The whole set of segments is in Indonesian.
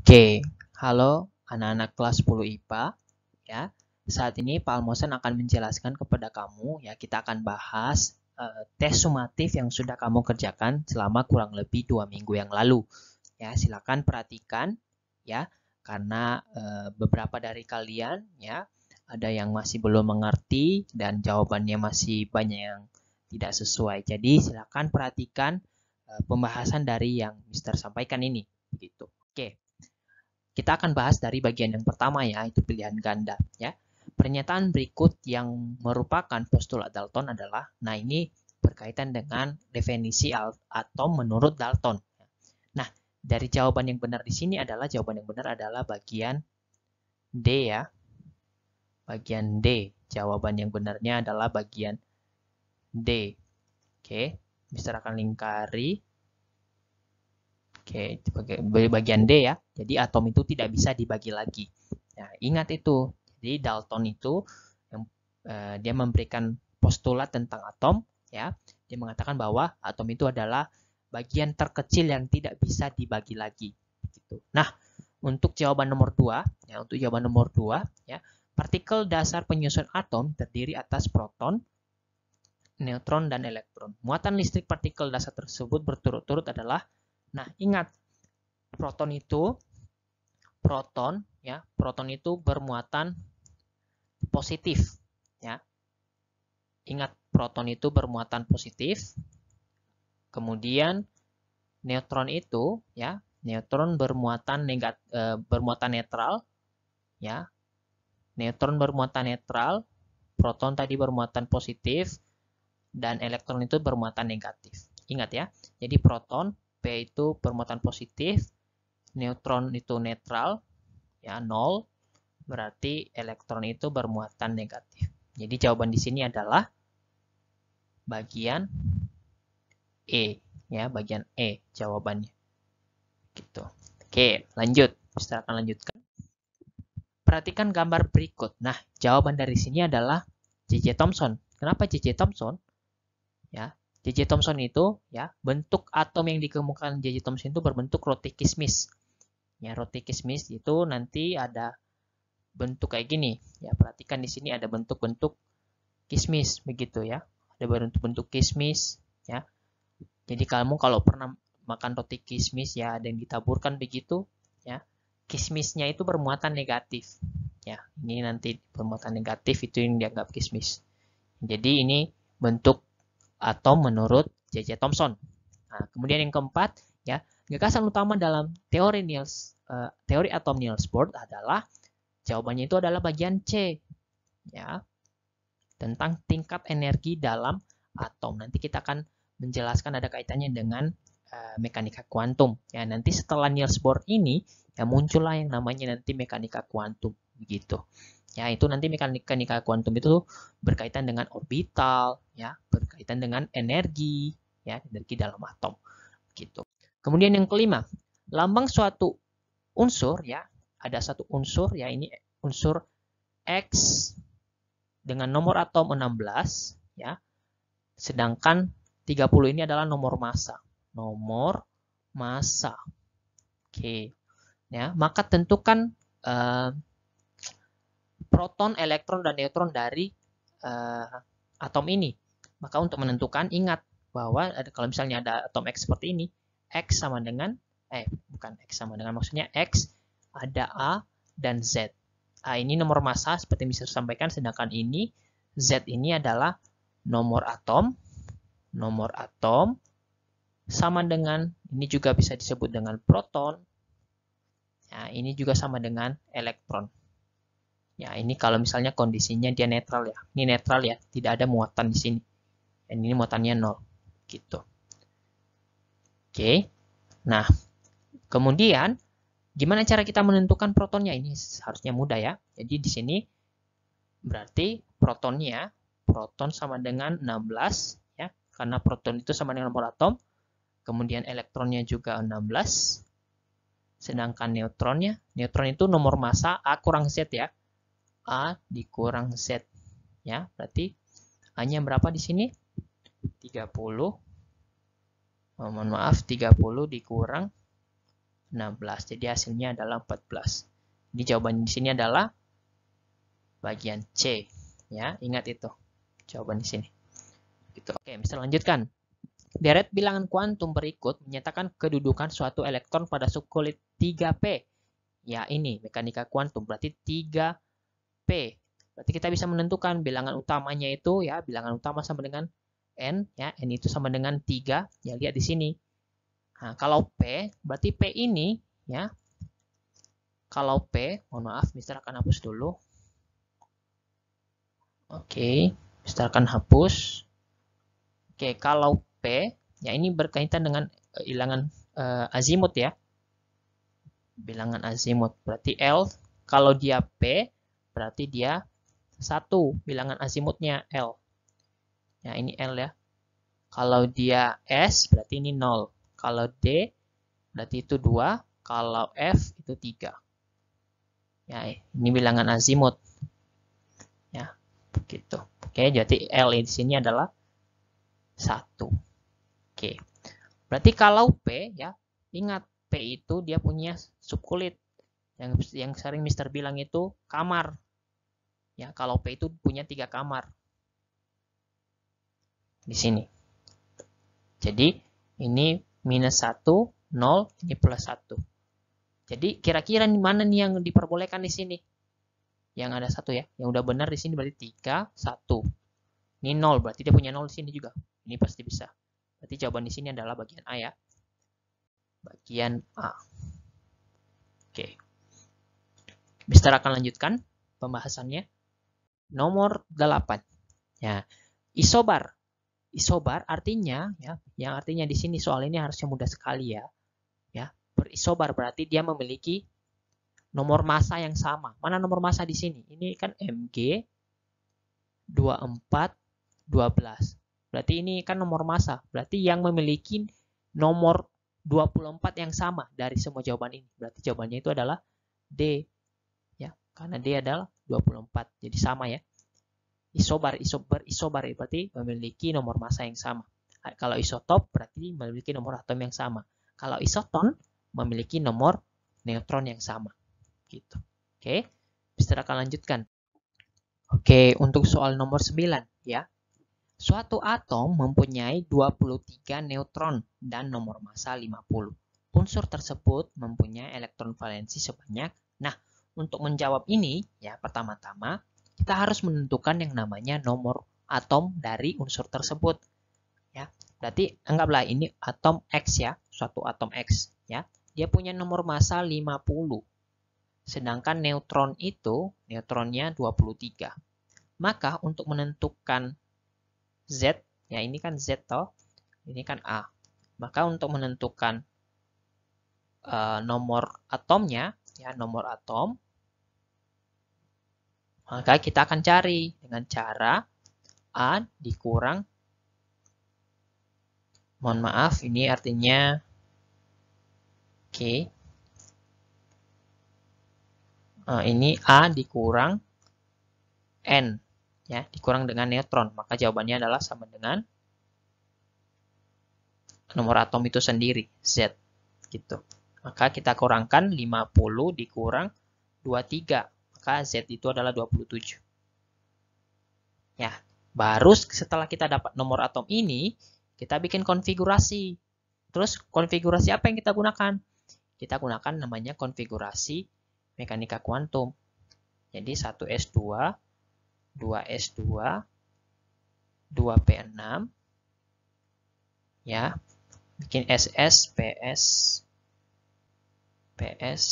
Oke, halo anak-anak kelas 10 IPA ya. Saat ini Pak Almosen akan menjelaskan kepada kamu ya, kita akan bahas tes sumatif yang sudah kamu kerjakan selama kurang lebih 2 minggu yang lalu. Ya, silakan perhatikan ya, karena beberapa dari kalian ya ada yang masih belum mengerti dan jawabannya masih banyak yang tidak sesuai. Jadi silakan perhatikan pembahasan dari yang Mister sampaikan ini begitu. Oke. Kita akan bahas dari bagian yang pertama ya, itu pilihan ganda ya. Pernyataan berikut yang merupakan postulat Dalton adalah, nah ini berkaitan dengan definisi atom menurut Dalton. Nah, dari jawaban yang benar di sini adalah bagian D ya. Bagian D. Jawaban yang benarnya adalah bagian D. Oke, Mister akan lingkari. Oke, bagian D ya. Jadi atom itu tidak bisa dibagi lagi. Nah, ingat itu. Jadi Dalton itu dia memberikan postulat tentang atom ya. Dia mengatakan bahwa atom itu adalah bagian terkecil yang tidak bisa dibagi lagi gitu. Nah, untuk jawaban nomor 2 ya, ya, partikel dasar penyusun atom terdiri atas proton, neutron dan elektron. Muatan listrik partikel dasar tersebut berturut-turut adalah, nah, ingat, proton itu bermuatan positif ya. Ingat, proton itu bermuatan positif. Kemudian neutron itu ya, neutron bermuatan bermuatan netral ya. Neutron bermuatan netral, proton tadi bermuatan positif dan elektron itu bermuatan negatif. Ingat ya. Jadi proton P itu bermuatan positif, neutron itu netral, ya 0, berarti elektron itu bermuatan negatif. Jadi jawaban di sini adalah bagian E, ya bagian E jawabannya. Gitu. Oke, lanjut. Kita akan lanjutkan. Perhatikan gambar berikut. Nah, jawaban dari sini adalah J.J. Thomson. Kenapa J.J. Thomson? Ya, J.J. Thomson itu ya, bentuk atom yang dikemukakan J.J. Thomson itu berbentuk roti kismis. Ya, roti kismis itu nanti ada bentuk kayak gini. Ya, perhatikan di sini ada bentuk-bentuk kismis begitu ya. Ada bentuk-bentuk kismis ya. Jadi kamu kalau pernah makan roti kismis ya, ada yang ditaburkan begitu ya. Kismisnya itu bermuatan negatif. Ya, ini nanti bermuatan negatif itu yang dianggap kismis. Jadi ini bentuk atom menurut J.J. Thomson. Nah, kemudian yang keempat ya, gagasan utama dalam teori atom Niels Bohr adalah, jawabannya itu adalah bagian C ya, tentang tingkat energi dalam atom. Nanti kita akan menjelaskan ada kaitannya dengan mekanika kuantum ya. Nanti setelah Niels Bohr ini ya muncullah yang namanya nanti mekanika kuantum begitu. Ya, itu nanti mekanika kuantum itu berkaitan dengan orbital ya, berkaitan dengan energi ya, energi dalam atom gitu. Kemudian yang kelima, lambang suatu unsur ya, ada satu unsur ya, ini unsur X dengan nomor atom 16 ya. Sedangkan 30 ini adalah nomor massa. Nomor massa. Oke. Ya, maka tentukan proton, elektron dan neutron dari atom ini. Maka untuk menentukan, ingat bahwa kalau misalnya ada atom X seperti ini, X sama dengan bukan X sama dengan, maksudnya X ada A dan Z. A ini nomor massa seperti yang bisa disampaikan, sedangkan ini Z ini adalah nomor atom. Nomor atom sama dengan, ini juga bisa disebut dengan proton. Nah, ini juga sama dengan elektron. Ya, ini kalau misalnya kondisinya dia netral ya. Ini netral ya, tidak ada muatan di sini. Dan ini muatannya 0. Gitu. Oke. Nah, kemudian gimana cara kita menentukan protonnya? Ini harusnya mudah ya. Jadi di sini berarti protonnya, proton sama dengan 16 ya, karena proton itu sama dengan nomor atom. Kemudian elektronnya juga 16. Sedangkan neutronnya, neutron itu nomor massa A kurang Z ya. A dikurang Z ya. Berarti A-nya berapa di sini? 30. Mohon maaf, 30 dikurang 16. Jadi hasilnya adalah 14. Jadi jawaban di sini adalah bagian C. Ya, ingat itu. Jawaban di sini. Gitu. Oke, bisa lanjutkan. Deret bilangan kuantum berikut menyatakan kedudukan suatu elektron pada subkulit 3P. Ya, ini mekanika kuantum berarti 3P. Berarti kita bisa menentukan bilangan utamanya itu ya, bilangan utama sama dengan N ya, N itu sama dengan 3. Ya, lihat di sini. Nah, kalau P, berarti P ini ya. Kalau P, mohon maaf, Mister akan hapus dulu. Oke, Mister akan hapus. Oke, kalau P, ya ini berkaitan dengan bilangan azimut ya. Bilangan azimut. Berarti L, kalau dia P, berarti dia 1. Bilangan azimutnya L. Ya, ini L ya. Kalau dia S, berarti ini 0. Kalau D, berarti itu 2. Kalau F, itu 3. Ya, ini bilangan azimut. Ya, begitu. Oke, jadi L di sini adalah 1. Oke. Berarti kalau P ya, ingat P itu dia punya subkulit. Yang sering Mister bilang itu kamar. Ya, kalau P itu punya 3 kamar. Di sini. Jadi ini minus 1, 0, ini plus 1. Jadi kira-kira mana nih yang diperbolehkan di sini? Yang ada 1 ya. Yang udah benar di sini berarti 3, 1. Ini 0, berarti dia punya 0 di sini juga. Ini pasti bisa. Berarti jawaban di sini adalah bagian A ya. Bagian A. Oke. Mister akan lanjutkan pembahasannya. Nomor 8. Ya, isobar. Isobar artinya ya, yang artinya di sini soal ini harusnya mudah sekali ya. Ya, berisobar berarti dia memiliki nomor massa yang sama. Mana nomor massa di sini? Ini kan Mg 24 12. Berarti ini kan nomor massa. Berarti yang memiliki nomor 24 yang sama dari semua jawaban ini. Berarti jawabannya itu adalah D. Ya, karena D adalah 24. Jadi sama ya. Isobar berarti memiliki nomor massa yang sama. Kalau isotop berarti memiliki nomor atom yang sama. Kalau isoton memiliki nomor neutron yang sama. Gitu. Oke, Mister akan lanjutkan. Oke, untuk soal nomor 9 ya. Suatu atom mempunyai 23 neutron dan nomor massa 50. Unsur tersebut mempunyai elektron valensi sebanyak. Nah, untuk menjawab ini ya pertama-tama kita harus menentukan yang namanya nomor atom dari unsur tersebut. Ya, berarti anggaplah ini atom X ya, suatu atom X ya. Dia punya nomor massa 50. Sedangkan neutron itu, neutronnya 23. Maka untuk menentukan Z, ya ini kan Z toh, ini kan A. Maka untuk menentukan nomor atomnya, ya nomor atom, maka kita akan cari dengan cara A dikurang, mohon maaf, ini artinya, oke, ini A dikurang N, ya, dikurang dengan neutron, maka jawabannya adalah sama dengan nomor atom itu sendiri, Z, gitu. Maka kita kurangkan 50 dikurang 23, maka Z itu adalah 27. Ya, baru setelah kita dapat nomor atom ini, kita bikin konfigurasi. Terus konfigurasi apa yang kita gunakan? Kita gunakan namanya konfigurasi mekanika kuantum. Jadi 1s2, 2s2, 2p6, ya, bikin SS, PS, PS.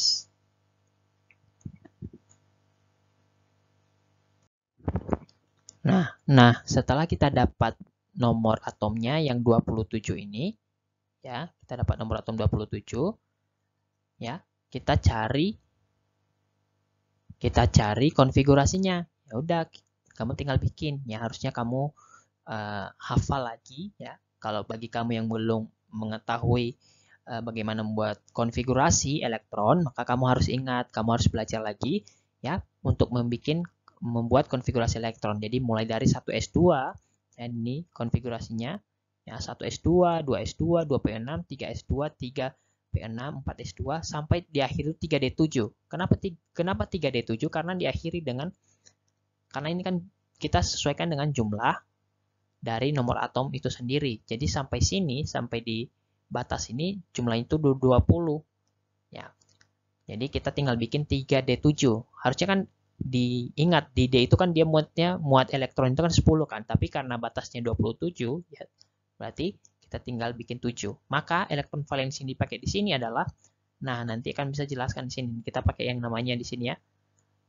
Nah, setelah kita dapat nomor atomnya yang 27 ini, ya, kita dapat nomor atom 27, ya, kita cari konfigurasinya. Ya udah, kamu tinggal bikin. Ya, harusnya kamu hafal lagi, ya. Kalau bagi kamu yang belum mengetahui bagaimana membuat konfigurasi elektron, maka kamu harus ingat, kamu harus belajar lagi, ya, untuk membuat konfigurasi elektron. Jadi mulai dari 1s2, ya, ini konfigurasinya, ya, 1s2, 2s2, 2p6, 3s2, 3 P6, 4s2 sampai diakhiri 3d7. Kenapa 3d7? Karena diakhiri dengan, karena ini kan kita sesuaikan dengan jumlah dari nomor atom itu sendiri. Jadi sampai sini, sampai di batas ini jumlah itu 20. Ya. Jadi kita tinggal bikin 3d7. Harusnya kan diingat di D itu kan dia muat elektron itu kan 10 kan, tapi karena batasnya 27 ya berarti kita tinggal bikin 7. Maka elektron valensi yang dipakai di sini adalah, nah nanti akan bisa jelaskan di sini. Kita pakai yang namanya di sini ya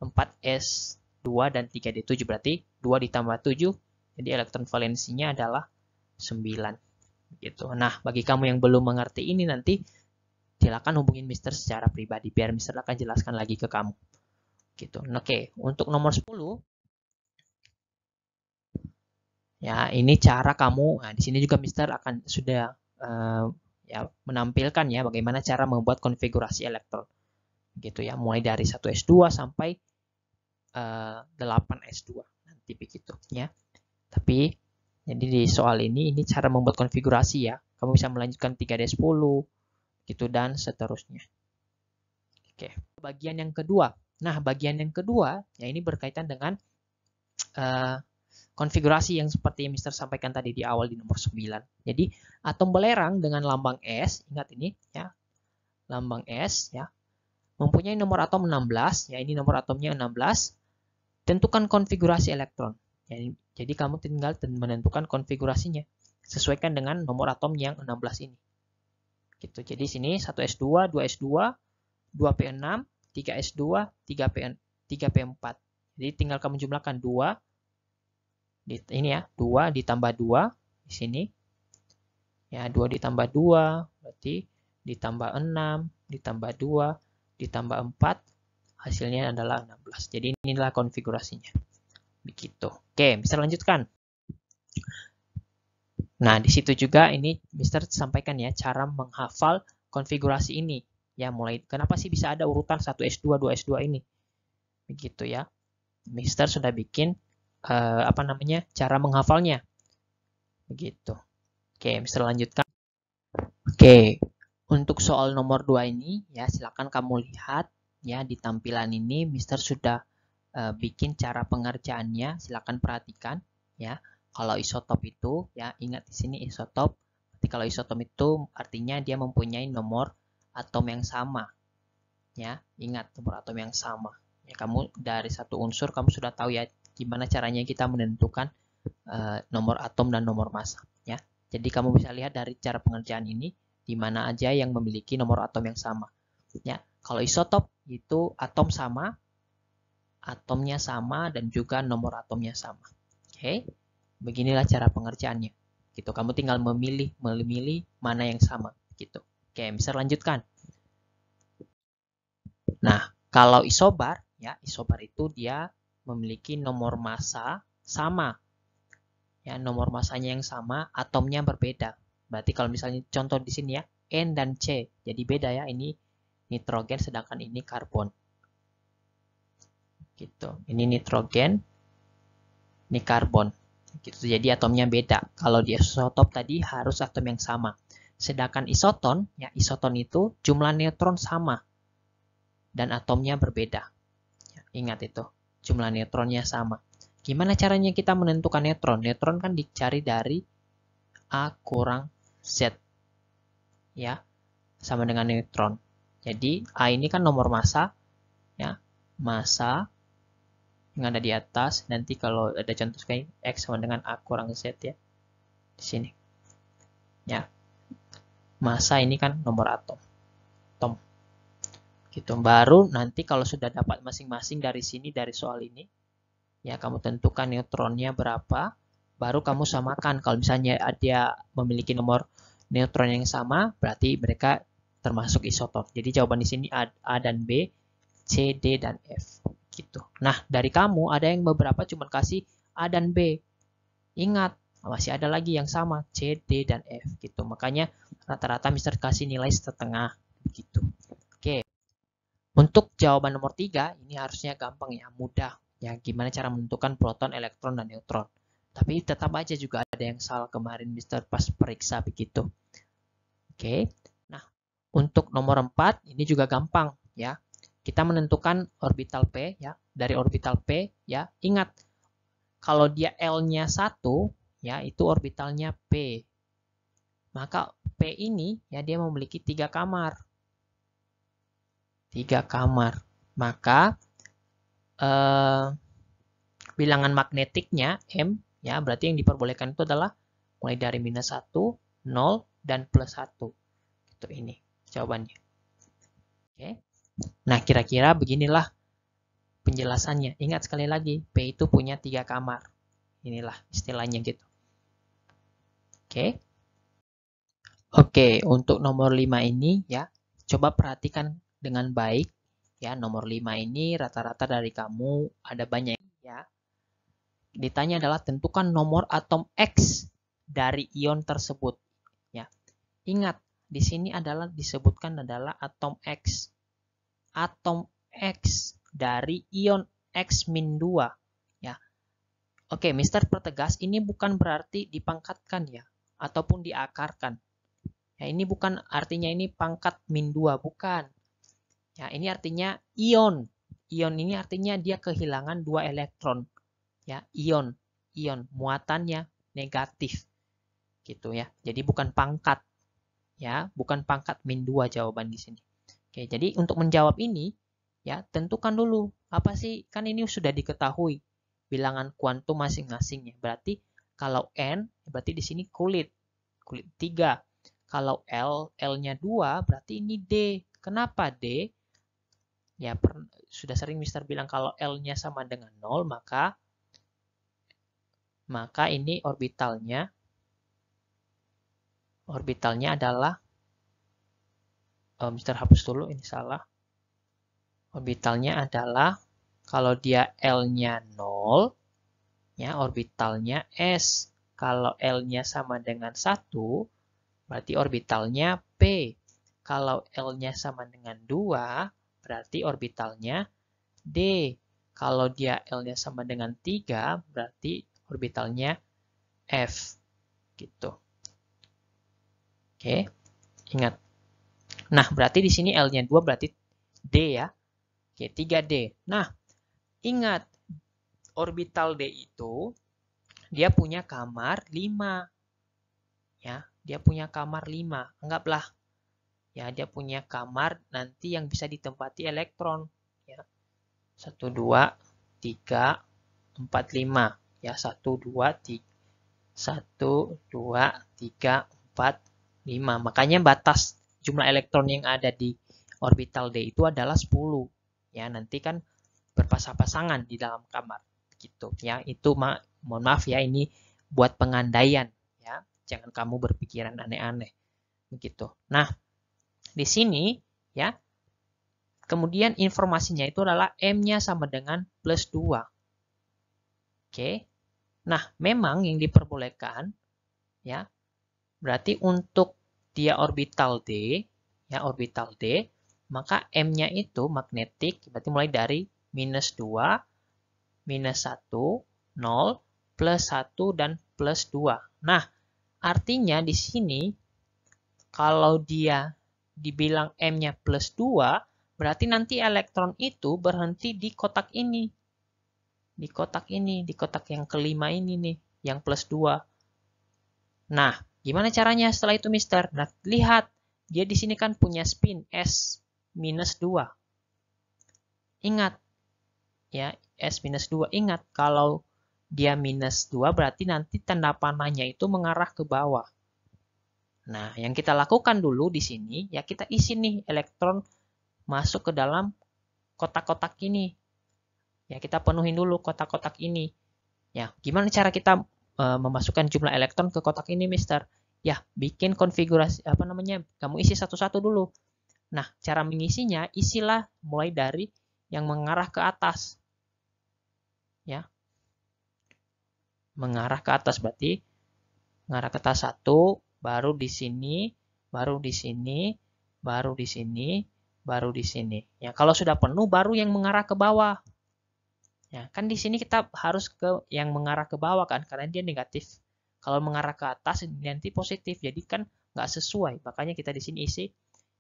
4s2 dan 3d7, berarti 2 ditambah 7, jadi elektron valensinya adalah 9 gitu. Nah, bagi kamu yang belum mengerti ini nanti silakan hubungin Mister secara pribadi biar Mister akan jelaskan lagi ke kamu. Gitu. Oke, untuk nomor 10 ya ini cara kamu. Nah, di sini juga Mister akan sudah ya menampilkan ya bagaimana cara membuat konfigurasi elektron. Gitu ya, mulai dari 1s2 sampai 8s2 nanti begitu ya. Tapi jadi di soal ini cara membuat konfigurasi ya. Kamu bisa melanjutkan 3d10 gitu dan seterusnya. Oke, bagian yang kedua. Nah, bagian yang kedua, ya ini berkaitan dengan konfigurasi yang seperti yang Mister sampaikan tadi di awal di nomor 9. Jadi, atom belerang dengan lambang S, ingat ini ya, lambang S ya, mempunyai nomor atom 16, ya ini nomor atomnya 16. Tentukan konfigurasi elektron. Ya, jadi kamu tinggal menentukan konfigurasinya. Sesuaikan dengan nomor atom yang 16 ini. Gitu. Jadi sini 1s2, 2s2, 2p6, 3s2, 3p4. Jadi tinggal kamu jumlahkan 2 ini ya, 2 ditambah 2 di sini. Ya, 2 ditambah 2 berarti ditambah 6 ditambah 2 ditambah 4 hasilnya adalah 16. Jadi inilah konfigurasinya. Begitu. Oke, bisa lanjutkan. Nah, di situ juga ini Mister sampaikan ya cara menghafal konfigurasi ini. Ya, mulai kenapa sih bisa ada urutan 1s2, 2s2 ini? Begitu ya. Mister sudah bikin cara menghafalnya. Begitu. Oke, Mister lanjutkan. Oke, untuk soal nomor 2 ini ya silakan kamu lihat ya di tampilan ini Mister sudah bikin cara pengerjaannya. Silakan perhatikan ya. Kalau isotop itu ya ingat di sini isotop. Berarti kalau isotop itu artinya dia mempunyai nomor atom yang sama. Ya, ingat nomor atom yang sama. Ya, kamu dari satu unsur kamu sudah tahu ya gimana caranya kita menentukan nomor atom dan nomor massa. Ya, jadi kamu bisa lihat dari cara pengerjaan ini di mana aja yang memiliki nomor atom yang sama. Ya, kalau isotop itu atom sama, atomnya sama dan juga nomor atomnya sama. Oke, beginilah cara pengerjaannya. Gitu, kamu tinggal memilih mana yang sama. Gitu. Oke, bisa lanjutkan. Nah, kalau isobar, ya isobar itu dia memiliki nomor massa sama. Ya, nomor massanya yang sama, atomnya berbeda. Berarti kalau misalnya contoh di sini ya, N dan C. Jadi beda ya, ini nitrogen sedangkan ini karbon. Gitu. Ini nitrogen, ini karbon. Gitu. Jadi atomnya beda. Kalau di isotop tadi harus atom yang sama. Sedangkan isoton, ya isoton itu jumlah neutron sama dan atomnya berbeda. Ya, ingat itu, jumlah neutronnya sama. Gimana caranya kita menentukan neutron? Neutron kan dicari dari A kurang Z. Ya, sama dengan neutron. Jadi A ini kan nomor massa, ya, massa yang ada di atas. Nanti kalau ada contoh kayak X sama dengan A kurang Z ya, di sini. Ya, massa ini kan nomor atom. Gitu. Baru nanti kalau sudah dapat masing-masing dari sini dari soal ini, ya kamu tentukan neutronnya berapa, baru kamu samakan. Kalau misalnya dia memiliki nomor neutron yang sama, berarti mereka termasuk isotop. Jadi jawaban di sini A dan B, C, D dan F. Gitu. Nah, dari kamu ada yang beberapa cuma kasih A dan B. Ingat, masih ada lagi yang sama C, D dan F. Gitu. Makanya rata-rata Mister kasih nilai setengah. Gitu. Oke. Untuk jawaban nomor 3, ini harusnya gampang ya, mudah. Ya, gimana cara menentukan proton, elektron, dan neutron. Tapi tetap aja juga ada yang salah kemarin Mister pas periksa begitu. Oke. Nah, Untuk nomor 4, ini juga gampang ya. Kita menentukan orbital P ya. Dari orbital P ya, ingat kalau dia L-nya 1 ya, itu orbitalnya P. Maka P ini ya dia memiliki 3 kamar. 3 kamar. Maka bilangan magnetiknya M ya, berarti yang diperbolehkan itu adalah mulai dari -1, 0 dan +1. Itu ini jawabannya. Oke. Nah, kira-kira beginilah penjelasannya. Ingat sekali lagi, P itu punya 3 kamar. Inilah istilahnya gitu. Oke. Oke, untuk nomor 5 ini ya, coba perhatikan dengan baik. Ya, nomor 5 ini rata-rata dari kamu ada banyak ya. Ditanya adalah tentukan nomor atom X dari ion tersebut. Ya, ingat di sini adalah disebutkan adalah atom X. Atom X dari ion X-2 ya. Oke, Mister pertegas ini bukan berarti dipangkatkan ya ataupun diakarkan. Ya, ini bukan artinya ini pangkat -2, bukan. Ya, ini artinya ion. Ion ini artinya dia kehilangan 2 elektron. Ya, ion. Ion muatannya negatif. Gitu ya. Jadi bukan pangkat. Ya, bukan pangkat -2 jawaban di sini. Oke, jadi untuk menjawab ini ya, tentukan dulu apa sih? Kan ini sudah diketahui bilangan kuantum masing-masing ya. Berarti kalau N berarti di sini kulit. Kulit 3. Kalau L-nya 2 berarti ini D. Kenapa D? Ya, sudah sering Mister bilang kalau L-nya sama dengan 0, maka ini orbitalnya adalah Mister hapus dulu, ini salah. Orbitalnya adalah kalau dia L-nya 0, ya orbitalnya S. Kalau L-nya sama dengan 1, berarti orbitalnya P. Kalau L-nya sama dengan 2, berarti orbitalnya D. Kalau dia L-nya sama dengan 3, berarti orbitalnya F. Gitu. Oke, ingat. Nah, berarti di sini L-nya 2 berarti D ya. Oke, 3D. Nah, ingat orbital D itu dia punya kamar 5. Ya, dia punya kamar 5. Anggaplah ya dia punya kamar nanti yang bisa ditempati elektron ya. 1 2 3 4 5 ya. 1 2 3 1 2 3 4 5. Makanya batas jumlah elektron yang ada di orbital D itu adalah 10. Ya, nanti kan berpasang-pasangan di dalam kamar gitu ya. Itu mohon maaf ya, ini buat pengandaian ya. Jangan kamu berpikiran aneh-aneh begitu. Nah, di sini ya, kemudian informasinya itu adalah M-nya sama dengan +2. Oke. Nah, memang yang diperbolehkan ya, berarti untuk dia orbital D, ya orbital D, maka M-nya itu magnetik, berarti mulai dari -2, -1, 0, +1, dan +2. Nah, artinya di sini kalau dia dibilang M-nya +2, berarti nanti elektron itu berhenti di kotak ini. Di kotak ini, di kotak yang kelima ini nih, yang +2. Nah, gimana caranya setelah itu, Mister? Nah, lihat, dia di sini kan punya spin S-2. Ingat, ya, S-2. Ingat, kalau dia -2 berarti nanti tanda panahnya itu mengarah ke bawah. Nah, yang kita lakukan dulu di sini, ya kita isi nih elektron masuk ke dalam kotak-kotak ini. Ya, kita penuhin dulu kotak-kotak ini. Ya, gimana cara kita memasukkan jumlah elektron ke kotak ini, Mister? Ya, bikin konfigurasi apa namanya? Kamu isi satu-satu dulu. Nah, cara mengisinya isilah mulai dari yang mengarah ke atas. Ya. Mengarah ke atas berarti mengarah ke atas 1, baru di sini, baru di sini, baru di sini, baru di sini. Ya, kalau sudah penuh baru yang mengarah ke bawah. Ya, kan di sini kita harus ke yang mengarah ke bawah kan, karena dia negatif. Kalau mengarah ke atas nanti positif, jadi kan nggak sesuai. Makanya kita di sini isi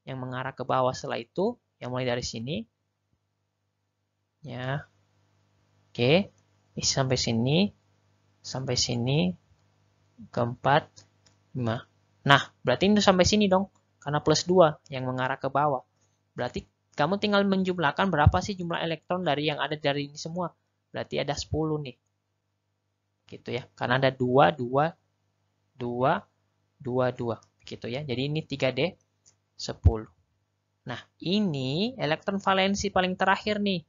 yang mengarah ke bawah setelah itu, yang mulai dari sini. Ya. Oke, sampai sini, keempat, 5. Nah, berarti ini sampai sini dong, karena plus 2 yang mengarah ke bawah. Berarti kamu tinggal menjumlahkan berapa sih jumlah elektron dari yang ada dari ini semua. Berarti ada 10 nih. Gitu ya, karena ada 2, 2, 2, 2, 2. Gitu ya, jadi ini 3D 10. Nah, ini elektron valensi paling terakhir nih.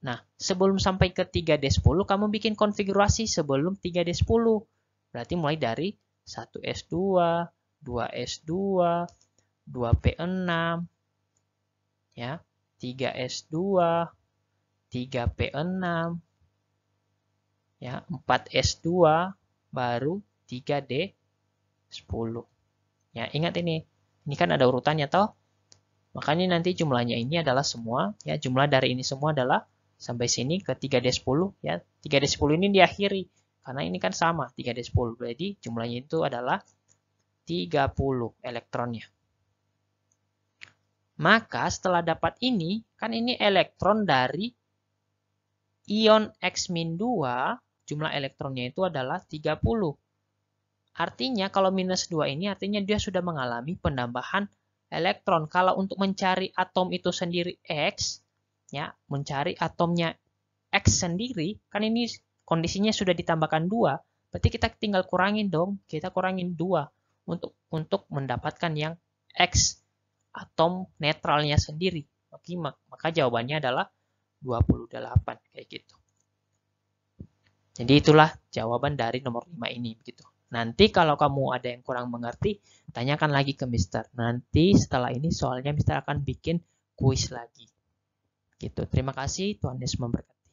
Nah, sebelum sampai ke 3D10, kamu bikin konfigurasi sebelum 3D10. Berarti mulai dari 1S2, 2S2, 2P6, ya, 3S2, 3P6, ya, 4S2, baru 3D10. Ya, ingat ini kan ada urutannya toh. Makanya nanti jumlahnya ini adalah semua, ya, jumlah dari ini semua adalah sampai sini ke 3D10, ya. 3D10 ini diakhiri karena ini kan sama 3D10. Jadi jumlahnya itu adalah 30 elektronnya. Maka setelah dapat ini, kan ini elektron dari ion X-2, jumlah elektronnya itu adalah 30. Artinya kalau minus 2 ini artinya dia sudah mengalami penambahan elektron. Kalau untuk mencari atom itu sendiri X, ya, mencari atomnya X sendiri, kan ini kondisinya sudah ditambahkan 2, berarti kita tinggal kurangin dong, kita kurangin 2 untuk mendapatkan yang X, atom netralnya sendiri. Oke, maka jawabannya adalah 28, kayak gitu. Jadi itulah jawaban dari nomor 5 ini, begitu. Nanti kalau kamu ada yang kurang mengerti, tanyakan lagi ke Mister. Nanti setelah ini soalnya Mister akan bikin kuis lagi. Gitu. Terima kasih, Tuhan Yesus memberkati.